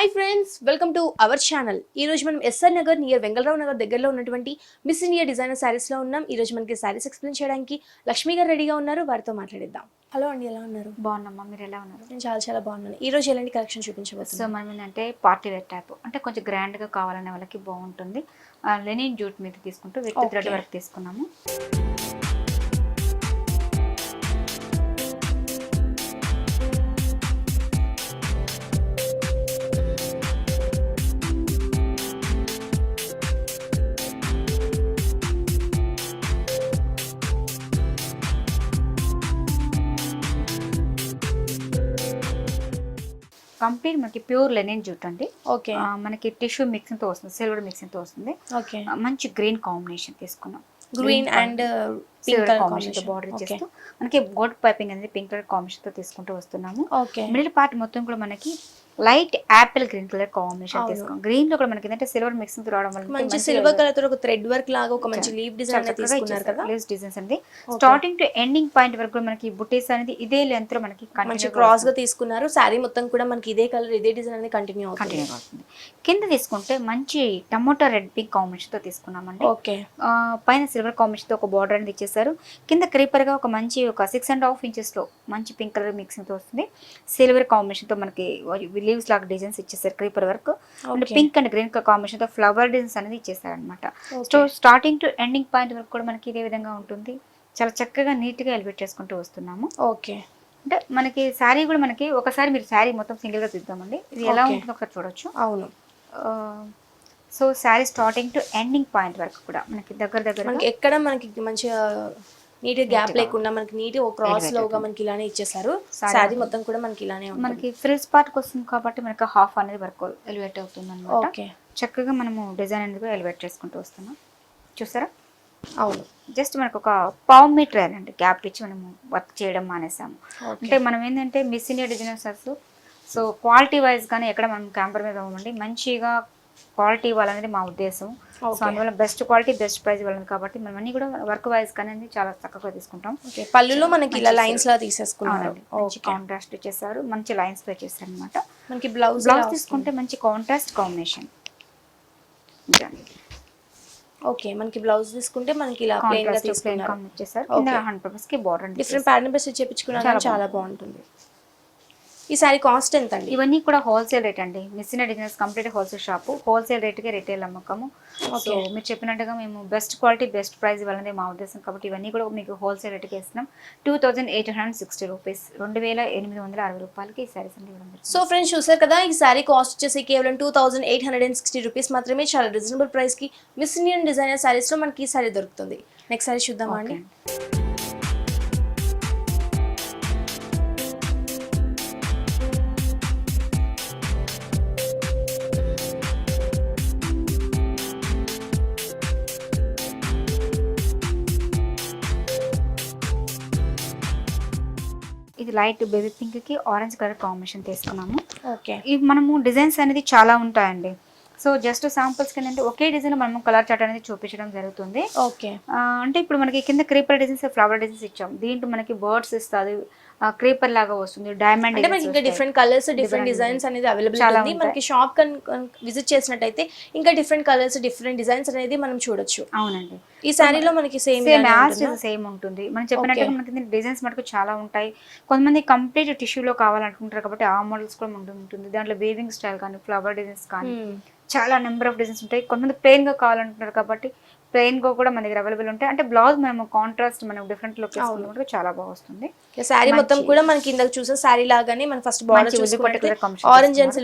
Hi friends, welcome to our channel. ఈ రోజు మనం ఎస్ఆర్ నగర్ నియర్ వెంగళరావు నగర్ దగ్గరలో ఉన్నటువంటి మిస్ ఇండియా డిజైనర్ శారీస్ లో ఉన్నాం. ఈ రోజు మనకి శారీస్ ఎక్స్ప్లెయిన్ చేయడానికి లక్ష్మి గారు రెడీగా ఉన్నారు. వారితో మాట్లాడిద్దాం. హలో అండి, ఎలా ఉన్నారు? బాగున్నామ్మా, మీరు ఎలా ఉన్నారు? నేను చాలా బాగున్నాను. ఈ రోజు ఎలాంటి కలెక్షన్ చూపించబోతున్నాం? సో మనం ఏంటంటే పార్టీ వేర్ టైప్, అంటే కొంచెం గ్రాండ్గా కావాలనే వాళ్ళకి బాగుంటుంది. లెనిన్ జూట్ మీద తీసుకుంటూ విత్ థ్రెడ్ వర్క్ తీసుకున్నాము. కంప్లీట్ మనకి ప్యూర్ లెనిన్ జూట్ అండి. ఓకే, మనకి టిష్యూ మిక్సింగ్ తో వస్తుంది, సిల్వర్ మిక్సింగ్ తో వస్తుంది. ఓకే, మంచి గ్రీన్ కాంబినేషన్ తీసుకున్నాం. గ్రీన్ అండ్ పింక్ కాంబినేషన్ తో బార్డర్ చేస్తూ మనకి గోల్డ్ పైపింగ్ అనేది పింక్ కలర్ కాంబినేషన్ తో తీసుకుంటూ వస్తున్నాము. ఓకే, మిడిల్ పార్ట్ మొత్తం కూడా మనకి light Apple green colour combination తీసుకున్నాం. గ్రీన్ లో కూడా మనకి ఏంటంటే సిల్వర్ మిక్సింగ్ రావడం వల్ల మంచి సిల్వర్ కలర్ తో ఒక థ్రెడ్ వర్క్ లాగా ఒక మంచి లీవ్ డిజైన్ తీసుకున్నారు కదా. లీవ్ డిజైన్స్ అండి. స్టార్టింగ్ టు ఎండింగ్ పాయింట్ వరకు మనకి బుటీస్ అనేది ఇదే లెంత్ లో మనకి మంచి క్రాస్ గా తీసుకున్నారు. సారీ మొత్తం కూడా మనకి ఇదే కలర్ ఇదే డిజైన్ అనేది కంటిన్యూ అవుతుంది. కింద తీసుకుంటే మంచి టమోటా రెడ్ పింక్ కాంబినేషన్ తో తీసుకున్నామండి. ఓకే, పైన సిల్వర్ కాంబినేషన్ తో ఒక బార్డర్ అనేది ఇచ్చేసారు. కింద క్రీపర్ గా ఒక మంచి ఒక 6.5 ఇంచెస్ లో మంచి పింక్ కలర్ మిక్సింగ్ తో వస్తుంది. సిల్వర్ కాంబినేషన్ తో మనకి లీవ్స్ లాగా డిజైన్స్ ఇచ్చేసారు. Creeper work and pink and green combination తో ఫ్లవర్ డిజైన్స్ అనేది ఇచ్చేసారు అనమాట. So starting to ending point వరకు కూడా మనకి ఇదే విధంగా ఉంటుంది. చాలా చక్కగా నీట్ గా ఎలివేట్ చేసుకుంటూ వస్తున్నాము. ఓకే, అంటే మనకి శారీ కూడా మనకి ఒకసారి మీరు శారీ మొత్తం సింగిల్ గా చూద్దామండి. ఇది ఎలా ఉంటుందో ఒకసారి చూడొచ్చు. అవును. So sari starting to ending point వరకు కూడా మనకి దగ్గర మనకి ఎక్కడ మనకి మంచిగా నీట్ గ్యాప్ లేకుండా మనకి నీట్ ఒక క్రాస్ లోగా మనకి ఇలానే ఇచ్చేసారు. శారీ మొత్తం కూడా మనకి ఇలానే ఉంటుంది. మనకి ఫ్రిల్స్ పార్ట్ వస్తుంది కాబట్టి మనకి హాఫ్ అనేది వర్క్ ఎలివేట్ అవుతుంది అనమాట. ఓకే, చక్కగా మనము డిజైన్ అనేది ఎలివేట్ చేసుకుంటూ వస్తున్నాం. చూసారా? అవును. జస్ట్ మనకు ఒక పావు మీటర్ అండి గ్యాప్ ఇచ్చి మనము వర్క్ చేయడం మానేసాము. అంటే మనం ఏంటంటే miss India designers so quality wise కానీ ఎక్కడ మనం క్యాంపర్ మీద ఇవ్వమండి, మంచిగా క్వాలిటీ ఇవ్వాలనేది మా ఉద్దేశం. సో అందువల్ల బెస్ట్ క్వాలిటీ బెస్ట్ ప్రైస్ ఇవ్వాలి కాబట్టి మనం అన్ని కూడా వర్క్ వైజ్ కానీ చాలా చక్కగా తీసుకుంటాం. పళ్ళులో మనకి ఇలా లైన్స్ లా తీసేసుకున్నారు. మంచి కాంట్రాస్ట్ చేశారు, మంచి లైన్స్ తో చేశారు అనమాట. మనకి బ్లౌజ్ తీసుకుంటే మంచి కాంట్రాస్ట్ కాంబినేషన్. ఓకే, మనకి బ్లౌజ్ తీసుకుంటే మనకి ఇలా ప్లెయిన్ గా తీసుకున్నారు. ఇచ్చేసారు. హ్యాండ్ పర్పస్ కి బార్డర్ డిఫరెంట్ ప్యాటర్న్ బస్ చేపించుకున్నారు. చాలా బాగుంటుంది. ఈ సారీ కాస్ట్ ఎంత అండి? ఇవన్నీ కూడా హోల్సేల్ రేట్ అండి. Miss India designers complete wholesale shop. Wholesale రేట్కే రిటైల్ అమ్మకము. సో మీరు చెప్పినట్టుగా మేము బెస్ట్ క్వాలిటీ బెస్ట్ ప్రైస్ ఇవ్వాలనేది మా ఉద్దేశం కాబట్టి ఇవన్నీ కూడా మీకు హోల్సేల్ రేట్కి ఇస్తున్నాం. 2860 రూపీస్, 2860 రూపాయలకి ఈ సారీస్ అన్ని ఇవ్వడం. సో ఫ్రెండ్స్ చూసారు కదా, ఈ సారీ కాస్ట్ వచ్చేసి కేవలం 2860 రూపీస్ మాత్రమే. చాలా రీజనబుల్ ప్రైస్ కి మిస్ ఇండియన్ డిజైనర్ సారీస్ లో మనకి ఈ సారీ దొరుకుతుంది. నెక్స్ట్ సారీ చూద్దామా అండి? ఇది లైట్ బేబీ పింక్ కి ఆరెంజ్ కలర్ కాంబినేషన్ తీసుకున్నాము. ఓకే, ఇవి మనము డిజైన్స్ అనేది చాలా ఉంటాయండి. సో జస్ట్ శాంపుల్స్ కింద ఒకే డిజైన్ మనము కలర్ చార్ట్ అనేది చూపించడం జరుగుతుంది. ఓకే, అంటే ఇప్పుడు మనకి కింద క్రీపర్ డిజైన్స్ ఫ్లవర్ డిజైన్స్ ఇచ్చాం. దీంట్లో మనకి బర్డ్స్ ఇస్తుంది, క్రీపర్ లాగా వస్తుంది, డైమండ్ అంటే మనకి ఇంకా డిఫరెంట్ కలర్స్ డిఫరెంట్ డిజైన్స్ అనేది అవైలబుల్ ఉంది. మనకి షాప్ విజిట్ చేసినట్టయితే ఇంకా డిఫరెంట్ కలర్స్ డిఫరెంట్ డిజైన్స్ అనేది మనం చూడొచ్చు. అవునండి, ఈ సారీలో మనకి సేమ్ ఉంటుంది. మనం చెప్పినట్టు మనకి డిజైన్స్ మటుకు చాలా ఉంటాయి. కొంతమంది కంప్లీట్ టిష్యూలో కావాలనుకుంటారు కాబట్టి ఆ మోడల్స్ కూడా ఉంటుంది. దాంట్లో వేవింగ్ స్టైల్ కానీ ఫ్లవర్ డిజైన్స్ కానీ చాలా నెంబర్ ఆఫ్ డిజైన్స్ ఉంటాయి. కొంతమంది ప్లెయిన్ గా కావాలంటున్నారు కాబట్టి ప్లెయిన్ గా కూడా మన దగ్గర అవైలబుల్ ఉంటాయి. అంటే బ్లౌజ్ మనం కాంట్రాస్ట్ మనం డిఫరెంట్ లుక్ చేసుకుంటే చాలా బాగుంది. సారీ మొత్తం కూడా మనకి ఇందాక చూసిన సారీ లాగానే మన ఫస్ట్ బార్డర్ చూసుకుంటే orange and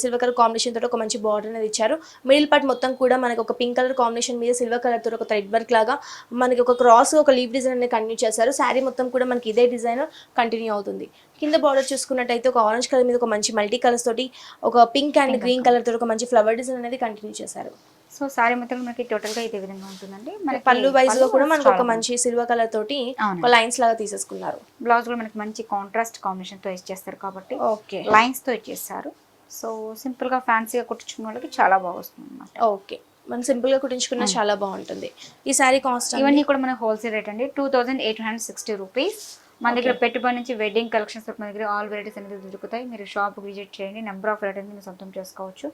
silver colour combination తోటి ఒక మంచి బార్డర్ అనేది ఇచ్చారు. మిడిల్ పార్ట్ మొత్తం కూడా మనకి ఒక పింక్ కలర్ కాంబినేషన్ మీద సిల్వర్ కలర్ తోటి ఒక థ్రెడ్ వర్క్ లాగా మనకి ఒక క్రాస్ ఒక లీవ్ డిజైన్ అనేది కంటిన్యూ చేశారు. సారీ మొత్తం కూడా మనకి ఇదే డిజైన్ కంటిన్యూ అవుతుంది. కింద బార్డర్ చూసుకున్నట్టయితే ఒక ఆరెంజ్ కలర్ మీద ఒక మంచి మల్టీ కలర్స్ తోటి ఒక పింక్ అండ్ గ్రీన్ కలర్ తోటి ఒక మంచి ఫ్లవర్ డిజైన్ అనేది కంటిన్యూ చేశారు. సో సారీ మొత్తం మనకి టోటల్ గా ఇదే విధంగా ఉంటుందండి. మన పళ్ళు వైజ్ లో కూడా మనకి ఒక మంచి సిల్వర్ కలర్ తోటి ఒక లైన్స్ లాగా తీసేసుకున్నారు. బ్లౌజ్ కూడా మనకి మంచి కాంట్రాస్ట్ కాంబినేషన్ తో ఇచ్చేస్తారు కాబట్టి ఓకే లైన్స్ తో ఇచ్చేస్తారు. సో సింపుల్ గా ఫ్యాన్సీగా కుట్టించుకున్న వాళ్ళకి చాలా బాగుంటుంది అన్నమాట. ఓకే, మనం సింపుల్ గా కుట్టించుకున్నా చాలా బాగుంటుంది. ఈ సారీ కాస్ట్ ఇవన్నీ కూడా మన హోల్సేల్ రేట్ అండి 2860 రూపీస్. మన దగ్గర పెట్టుబడి నుంచి వెడ్డింగ్ కలెక్షన్స్ మన దగ్గర ఆల్ వెరైటీస్ అనేది దొరుకుతాయి. మీరు షాప్ విజిట్ చేయండి, నెంబర్ ఆఫ్ వెరైటీస్ మీరు సొంతం చేసుకోవచ్చు.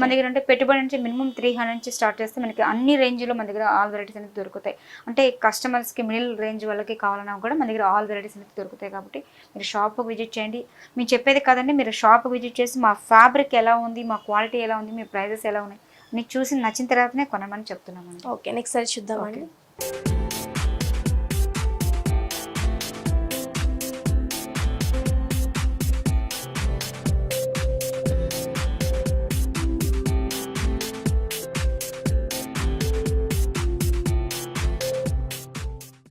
మన దగ్గర అంటే పెట్టుబడి నుంచి మినిమం 300 నుంచి స్టార్ట్ చేస్తే మనకి అన్ని రేంజ్లో మన దగ్గర ఆల్ వెరైటీస్ అనేది దొరుకుతాయి. అంటే కస్టమర్స్కి మిడిల్ రేంజ్ వాళ్ళకి కావాలన్నా కూడా మన దగ్గర ఆల్ వెరైటీస్ అనేది దొరుకుతాయి. కాబట్టి మీరు షాప్కి విజిట్ చేయండి. మీరు చెప్పేది కాదండి, మీరు షాప్కి విజిట్ చేసి మా ఫ్యాబ్రిక్ ఎలా ఉంది, మా క్వాలిటీ ఎలా ఉంది, మీ ప్రైజెస్ ఎలా ఉన్నాయి మీకు చూసి నచ్చిన తర్వాతనే కొనమని చెప్తున్నామండి. ఓకే, నెక్స్ట్ సారీ చూద్దామండి.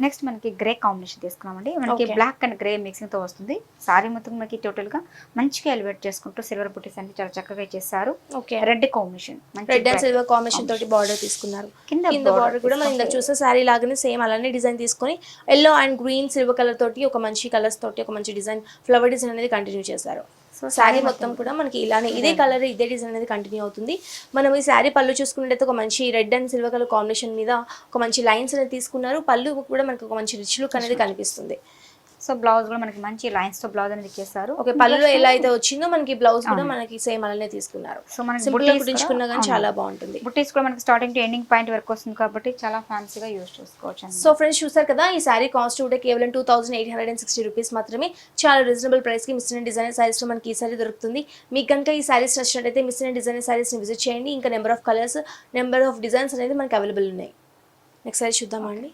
నెక్స్ట్ మనకి గ్రే కాంబినేషన్ తీసుకున్నామండి. మనకి బ్లాక్ అండ్ గ్రే మిక్సింగ్ తో వస్తుంది. సారీ మొత్తం మనకి టోటల్ గా మంచిగా ఎలివేట్ చేసుకుంటూ సిల్వర్ బుటీస్ అన్ని చాలా చక్కగా చేశారు. Red combination, red and silver combination తోటి బార్డర్ తీసుకున్నారు. కింద బార్డర్ కూడా మనం ఇందాక చూసే సారీ లాగానే సేమ్ అలానే డిజైన్ తీసుకొని yellow and green silver colour తోటి ఒక మంచి కలర్స్ తోటి ఒక మంచి డిజైన్ ఫ్లవర్ డిజైన్ అనేది కంటిన్యూ చేశారు. సో శారీ మొత్తం కూడా మనకి ఇలానే ఇదే కలర్ ఇదే డిజైన్ అనేది కంటిన్యూ అవుతుంది. మనం ఈ శారీ పళ్ళు చూసుకున్నట్టయితే ఒక మంచి red and silver colour combination మీద ఒక మంచి లైన్స్ అనేది తీసుకున్నారు. పళ్ళు కూడా మనకి ఒక మంచి రిచ్ లుక్ అనేది కనిపిస్తుంది. సో బ్లౌజ్ కూడా మనకి మంచి లైన్స్ తో బ్లౌజ్ అనేది ఇచ్చేస్తారు. ఓకే, పళ్ళు ఎలా అయితే వచ్చిందో మనకి బ్లౌజ్ కూడా మనకి సేమ్ అలానే తీసుకున్నారు. సో మనకి సింపుల్ కుట్టించుకున్నా కానీ చాలా బాగుంటుంది. బుటీస్ కూడా మనకి స్టార్టింగ్ టు ఎండింగ్ పాయింట్ వరకు వస్తుంది కాబట్టి చాలా ఫ్యాన్సీగా యూజ్ చేసుకోవచ్చు. సో ఫ్రెండ్స్ చూసారు కదా, ఈ శారీ కాస్ట్ కూడా కేవలం 2860 రూపీస్ మాత్రమే. చాలా రీజనబుల్ ప్రైస్ కి మిస్టర్ డిజైనర్ సారీస్ లో మనకి ఈ సారీ దొరుకుతుంది. మీకు కనుక ఈ సారీస్ నచ్చినట్టయితే మిస్టర్ డిజైనర్ సారీస్ ని విజిట్ చేయండి. ఇంకా number of colours, number of designs అనేది మనకి అవైలబుల్ ఉన్నాయి. నెక్స్ట్ సారీ చూద్దామండి.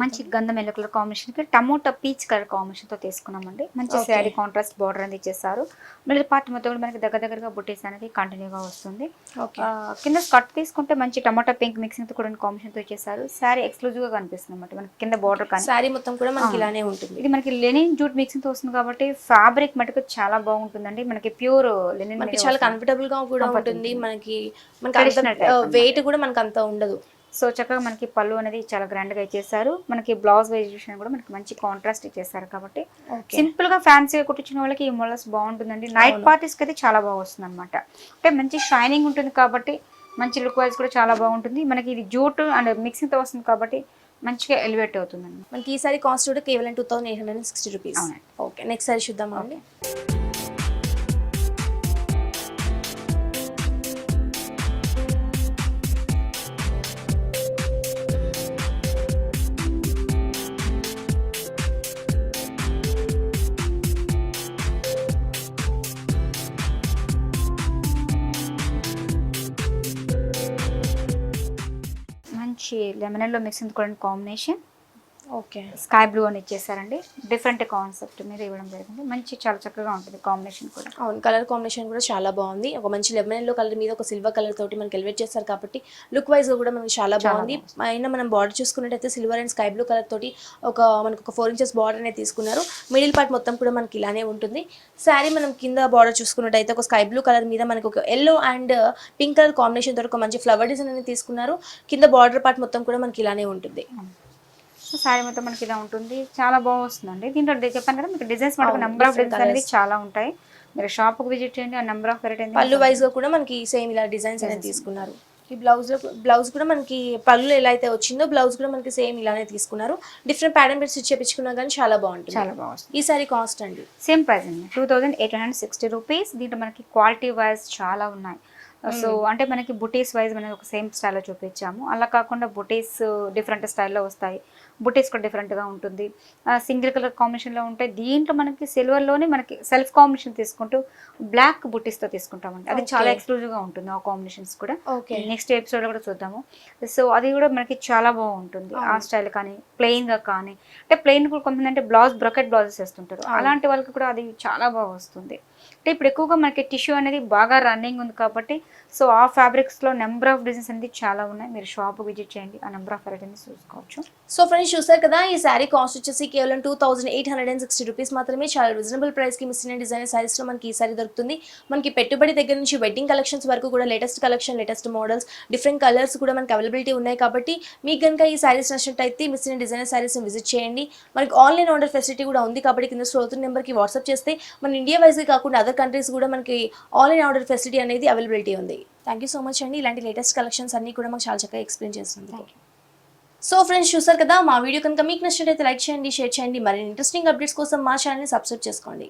మంచి గంధం ఎల్లో కలర్ కాంబినేషన్ కి టమోటా పీచ్ కలర్ కాంబినేషన్ తో తీసుకున్నామండి. మంచి శారీ కాంట్రాస్ట్ బార్డర్ అనేది ఇచ్చేసారు. మిడిల్ పార్ట్ మొత్తం కూడా మనకి దగ్గరగా బుటీస్ అనేది కంటిన్యూగా వస్తుంది. కింద స్కర్ట్ తీసుకుంటే మంచి టమోటా పింక్ మిక్సింగ్ తో కూడా కాంబినేషన్ తో ఇచ్చేసారు. శారీ ఎక్స్క్లూజివ్ గా కనిపిస్తుంది అన్నమాట. మనకి కింద బార్డర్ కానీ శారీ మొత్తం కూడా మనకి ఇలానే ఉంటుంది. ఇది మనకి లెనిన్ జూట్ మిక్సింగ్ తో వస్తుంది కాబట్టి ఫ్యాబ్రిక్ మటుకు చాలా బాగుంటుందండి. మనకి ప్యూర్ లెనిన్, మనకి చాలా కంఫర్టబుల్ గా కూడా ఉంటుంది. మనకి వెయిట్ కూడా మనకి అంత ఉండదు. సో చక్కగా మనకి పళ్ళు అనేది చాలా గ్రాండ్ గా ఇచ్చేసారు. మనకి బ్లౌజ్ వేరియేషన్ కూడా మనకి మంచి కాంట్రాస్ట్ ఇచ్చేసారు కాబట్టి సింపుల్ గా ఫ్యాన్సీగా కుట్టించిన వాళ్ళకి ఈ మోడల్స్ బాగుంటుందండి. నైట్ పార్టీస్ కి అయితే చాలా బాగా వస్తుంది అనమాట. అంటే మంచి షైనింగ్ ఉంటుంది కాబట్టి మంచి లుక్ వైజ్ కూడా చాలా బాగుంటుంది. మనకి ఇది జూట్ అండ్ మిక్సింగ్ తో వస్తుంది కాబట్టి మంచిగా ఎలివేట్ అవుతుందండి. మనకి ఈ సారీ కాస్ట్ కూడా కేవలం 2860 రూపీస్. ఓకే, నెక్స్ట్ సారీ చూద్దామండి. లెమన్ ఎల్లో మిక్సింగ్ కూడా కాంబినేషన్. ఓకే, స్కై బ్లూ అని ఇచ్చేసారండి. డిఫరెంట్ కాన్సెప్ట్ మీద ఇవ్వడం జరిగింది. మంచి చాలా చక్కగా ఉంటుంది కాంబినేషన్ కూడా. అవును, కలర్ కాంబినేషన్ కూడా చాలా బాగుంది. ఒక మంచి లెమన్ ఎల్లో కలర్ మీద ఒక సిల్వర్ కలర్ తోటి మనకి ఎలివేట్ చేస్తారు కాబట్టి లుక్ వైజ్ గా కూడా మనకి చాలా బాగుంది. అయినా మనం బార్డర్ చూసుకున్నట్టయితే silver and sky blue colour తోటి మనకు ఒక 4 ఇంచెస్ బార్డర్ అనేది తీసుకున్నారు. మిడిల్ పార్ట్ మొత్తం కూడా మనకి ఇలానే ఉంటుంది. శారీ మనం కింద బార్డర్ చూసుకున్నట్టయితే ఒక స్కై బ్లూ కలర్ మీద మనకి ఒక yellow and pink colour combination తోటి ఒక మంచి ఫ్లవర్ డిజైన్ అనేది తీసుకున్నారు. కింద బార్డర్ పార్ట్ మొత్తం కూడా మనకి ఇలానే ఉంటుంది. సో శారీ మొత్తం మనకి ఇలా ఉంటుంది. చాలా బాగా వస్తుందండి. దీంట్లో చెప్పాను కదా మీకు డిజైన్స్ మనకు నెంబర్ ఆఫ్ డిజైన్స్ అనేది చాలా ఉంటాయి. మీరు షాప్కి విజిట్ చేయండి. ఆ నెంబర్ ఆఫ్ వెరైటీ పళ్ళు వైజ్ గా కూడా మనకి సేమ్ ఇలా డిజైన్స్ అనేది తీసుకున్నారు. ఈ బ్లౌజ్ కూడా మనకి పళ్ళు ఎలా అయితే వచ్చిందో బ్లౌజ్ కూడా మనకి సేమ్ ఇలానే తీసుకున్నారు. డిఫరెంట్ ప్యాటర్న్ పెట్టి స్టిచ్ చేయించుకున్నా కానీ చాలా బాగుంటుంది. చాలా బాగుంటుంది. ఈ సారీ కాస్ట్ అండి సేమ్ ప్రైస్ అండి 2860 రూపీస్. దీంట్లో మనకి క్వాలిటీ వైజ్ చాలా ఉన్నాయి. సో అంటే మనకి బుటీస్ వైజ్ మనకి ఒక సేమ్ స్టైల్లో చూపించాము. అలా కాకుండా బుటీస్ డిఫరెంట్ స్టైల్లో వస్తాయి. బుటీస్ కూడా డిఫరెంట్గా ఉంటుంది. సింగిల్ కలర్ కాంబినేషన్లో ఉంటాయి. దీంట్లో మనకి సిల్వర్లోనే మనకి సెల్ఫ్ కాంబినేషన్ తీసుకుంటూ బ్లాక్ బుటీస్తో తీసుకుంటామండి. అది చాలా ఎక్స్క్లూజివ్గా ఉంటుంది ఆ కాంబినేషన్స్ కూడా. నెక్స్ట్ ఎపిసోడ్లో కూడా చూద్దాము. సో అది కూడా మనకి చాలా బాగుంటుంది. ఆ స్టైల్ కానీ ప్లెయిన్గా కానీ అంటే ప్లెయిన్ కూడా కొంతమంది అంటే బ్రొకెట్ బ్లౌజెస్ వేస్తుంటారు. అలాంటి వాళ్ళకి కూడా అది చాలా బాగా వస్తుంది. అంటే ఇప్పుడు ఎక్కువగా మనకి టిష్యూ అనేది బాగా రన్నింగ్ ఉంది కాబట్టి సో ఆ ఫ్యాబ్రిక్స్లో నెంబర్ ఆఫ్ డిజైన్స్ అనేది చాలా ఉన్నాయి. మీరు షాప్ విజిట్ చేయండి, ఆ నెంబర్ ఆఫ్ వెరైటీస్ చూసుకోవచ్చు. సో ఫ్రెండ్స్ చూసారు కదా, ఈ శారీ కాస్ట్ వచ్చేసి కేవలం 2860 రూపీస్ మాత్రమే. చాలా రీజనబుల్ ప్రైస్కి మిస్ ఇండియా డిజైనర్ శారీస్లో మనకి ఈ సారీ దొరుకుతుంది. మనకి పెట్టుబడి దగ్గర నుంచి వెడ్డింగ్ కలెక్షన్స్ వరకు కూడా latest collection, latest models, different colours కూడా మనకి అవైలబిలిటీ ఉన్నాయి. కాబట్టి మీకు కనుక ఈ శారీస్ నచ్చినట్టయితే మిస్ ఇండియా డిజైనర్ శారీస్ని విజిట్ చేయండి. మనకి ఆన్లైన్ ఆర్డర్ ఫెసిలిటీ కూడా ఉంది. కాబట్టి కింద స్క్రోల్ అవుతున్న నెంబర్కి వాట్సాప్ చేస్తే మన ఇండియా వైజ్గా కాకుండా అదర్ కంట్రీస్ కూడా మనకి ఆన్లైన్ ఆర్డర్ ఫెసిలిటీ అనేది అవైలబిలిటీ ఉంది. థ్యాంక్ యూ సో మచ్ అండి. ఇలాంటి లేటెస్ట్ కలెక్షన్స్ అన్నీ కూడా మాకు చాలా చక్కగా ఎక్స్ప్లెయిన్ చేస్తుంది. సో ఫ్రెండ్స్ చూసారు కదా, మా వీడియో కనుక మీకు నచ్చినట్లయితే లైక్ చేయండి, షేర్ చేయండి. మరిన్ని ఇంట్రెస్టింగ్ అప్డేట్స్ కోసం మా ఛానల్ని సబ్స్క్రైబ్ చేసుకోండి.